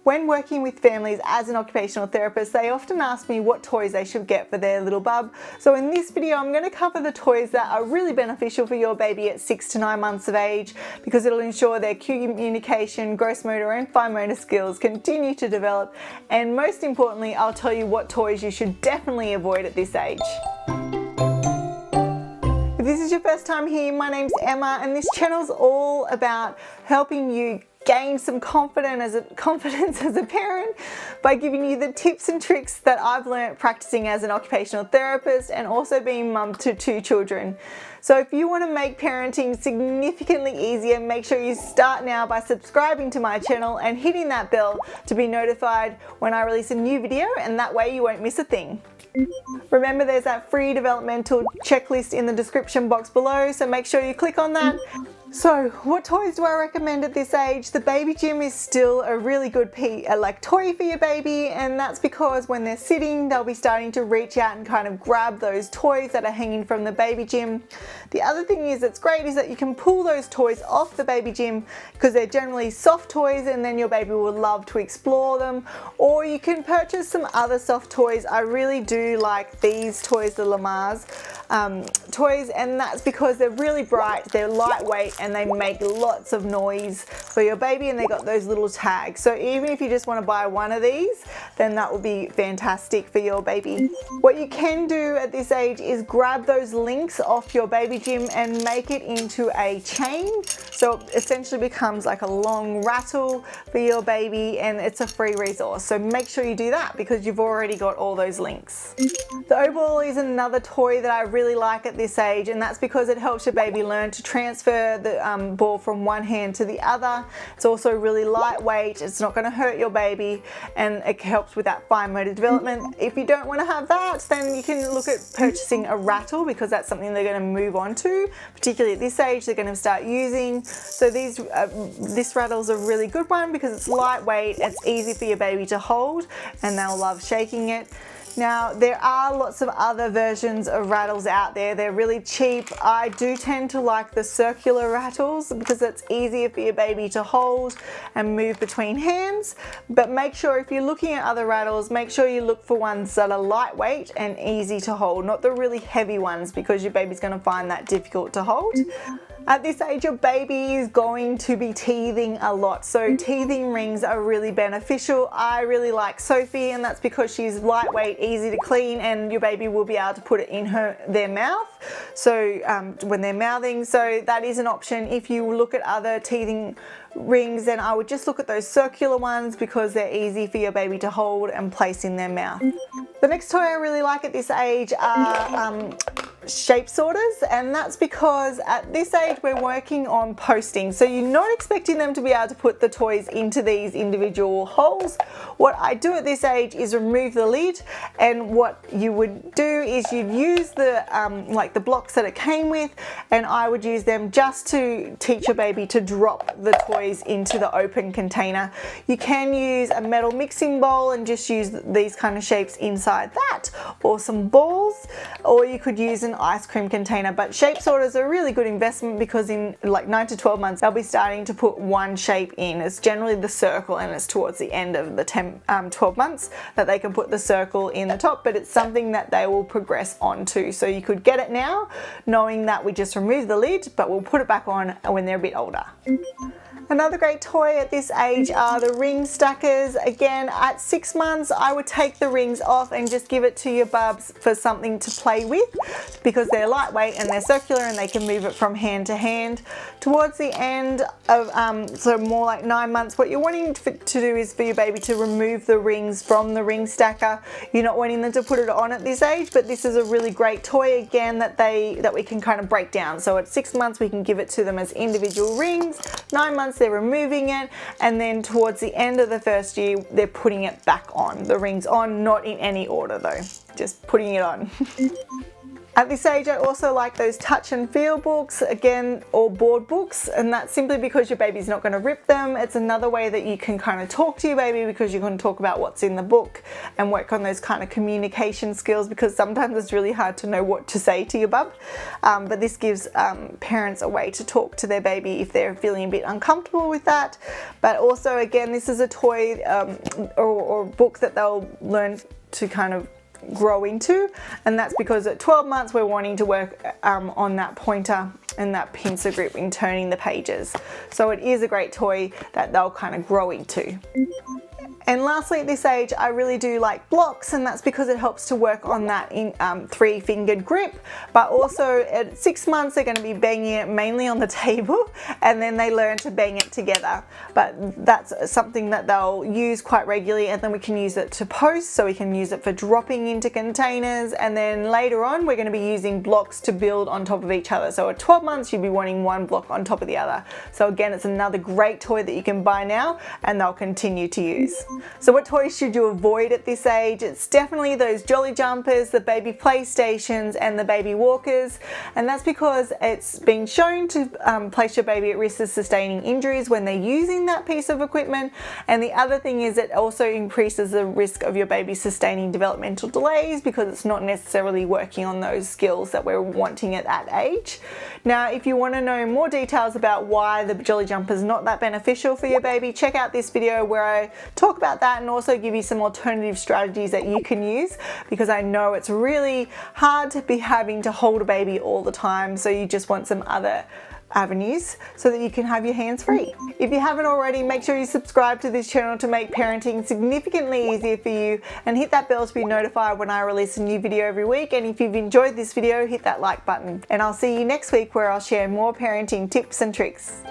When working with families as an occupational therapist, they often ask me what toys they should get for their little bub. So in this video, I'm going to cover the toys that are really beneficial for your baby at 6 to 9 months of age, because it'll ensure their communication, gross motor and fine motor skills continue to develop. And most importantly, I'll tell you what toys you should definitely avoid at this age. If this is your first time here, my name's Emma, and this channel is all about helping you gain some confidence as a parent by giving you the tips and tricks that I've learned practicing as an occupational therapist and also being mum to 2 children. So if you want to make parenting significantly easier, make sure you start now by subscribing to my channel and hitting that bell to be notified when I release a new video, and that way you won't miss a thing. Remember, there's that free developmental checklist in the description box below, so make sure you click on that. So what toys do I recommend at this age? The baby gym is still a really good toy for your baby, and that's because when they're sitting, they'll be starting to reach out and kind of grab those toys that are hanging from the baby gym. The other thing that's great is that you can pull those toys off the baby gym because they're generally soft toys, and then your baby will love to explore them. Or you can purchase some other soft toys. I really do like these toys, the Lamar's toys, and that's because they're really bright, they're lightweight, and they make lots of noise for your baby, and they got those little tags. So even if you just want to buy one of these, then that would be fantastic for your baby. What you can do at this age is grab those links off your baby gym and make it into a chain. So it essentially becomes like a long rattle for your baby, and it's a free resource. So make sure you do that because you've already got all those links. The Oball is another toy that I really like at this age, and that's because it helps your baby learn to transfer the ball from one hand to the other. It's also really lightweight, it's not going to hurt your baby, and it helps with that fine motor development. If you don't want to have that, then you can look at purchasing a rattle, because that's something they're going to move on to, particularly at this age they're going to start using. So this rattle's a really good one because it's lightweight, it's easy for your baby to hold, and they'll love shaking it. Now, there are lots of other versions of rattles out there. They're really cheap. I do tend to like the circular rattles because it's easier for your baby to hold and move between hands. But make sure, if you're looking at other rattles, make sure you look for ones that are lightweight and easy to hold, not the really heavy ones, because your baby's going to find that difficult to hold. At this age, your baby is going to be teething a lot, so teething rings are really beneficial. I really like Sophie, and that's because she's lightweight, easy to clean, and your baby will be able to put it in their mouth, so when they're mouthing. So that is an option. If you look at other teething rings, then I would just look at those circular ones because they're easy for your baby to hold and place in their mouth. The next toy I really like at this age are shape sorters, and that's because at this age we're working on posting, so you're not expecting them to be able to put the toys into these individual holes. What I do at this age is remove the lid, and what you would do is you'd use the like the blocks that it came with, and I would use them just to teach your baby to drop the toys into the open container. You can use a metal mixing bowl and just use these kind of shapes inside that, or some balls, or you could use an ice cream container. But shape sorters are a really good investment because in like 9 to 12 months they'll be starting to put one shape in. It's generally the circle, and it's towards the end of the 12 months that they can put the circle in the top, but it's something that they will progress onto. So you could get it now knowing that we just remove the lid, but we'll put it back on when they're a bit older. Another great toy at this age are the ring stackers. Again, at 6 months, I would take the rings off and just give it to your bubs for something to play with, because they're lightweight and they're circular and they can move it from hand to hand. Towards the end of, so more like 9 months, what you're wanting to do is for your baby to remove the rings from the ring stacker. You're not wanting them to put it on at this age, but this is a really great toy, again, that we can kind of break down. So at 6 months, we can give it to them as individual rings. 9 months, they're removing it, and then towards the end of the first year they're putting it back on, the rings on, not in any order though, just putting it on. At this age, I also like those touch and feel books, again, or board books, and that's simply because your baby's not going to rip them. It's another way that you can kind of talk to your baby, because you can talk about what's in the book and work on those kind of communication skills, because sometimes it's really hard to know what to say to your bub. But this gives parents a way to talk to their baby if they're feeling a bit uncomfortable with that. But also, again, this is a toy or book that they'll learn to kind of grow into, and that's because at 12 months we're wanting to work on that pointer and that pincer grip in turning the pages. So it is a great toy that they'll kind of grow into. And lastly, at this age, I really do like blocks, and that's because it helps to work on that in three-fingered grip. But also at 6 months, they're going to be banging it mainly on the table, and then they learn to bang it together. But that's something that they'll use quite regularly, and then we can use it to post, so we can use it for dropping into containers. And then later on, we're going to be using blocks to build on top of each other. So at 12 months, you'd be wanting one block on top of the other. So again, it's another great toy that you can buy now, and they'll continue to use. So what toys should you avoid at this age? It's definitely those jolly jumpers, the baby playstations, and the baby walkers. And that's because it's been shown to place your baby at risk of sustaining injuries when they're using that piece of equipment. And the other thing is it also increases the risk of your baby sustaining developmental delays, because it's not necessarily working on those skills that we're wanting at that age. Now, if you want to know more details about why the jolly jumper is not that beneficial for your baby, check out this video where I talk about that and also give you some alternative strategies that you can use, because I know it's really hard to be having to hold a baby all the time, so you just want some other avenues so that you can have your hands free. If you haven't already, make sure you subscribe to this channel to make parenting significantly easier for you, and hit that bell to be notified when I release a new video every week. And if you've enjoyed this video, hit that like button, and I'll see you next week where I'll share more parenting tips and tricks.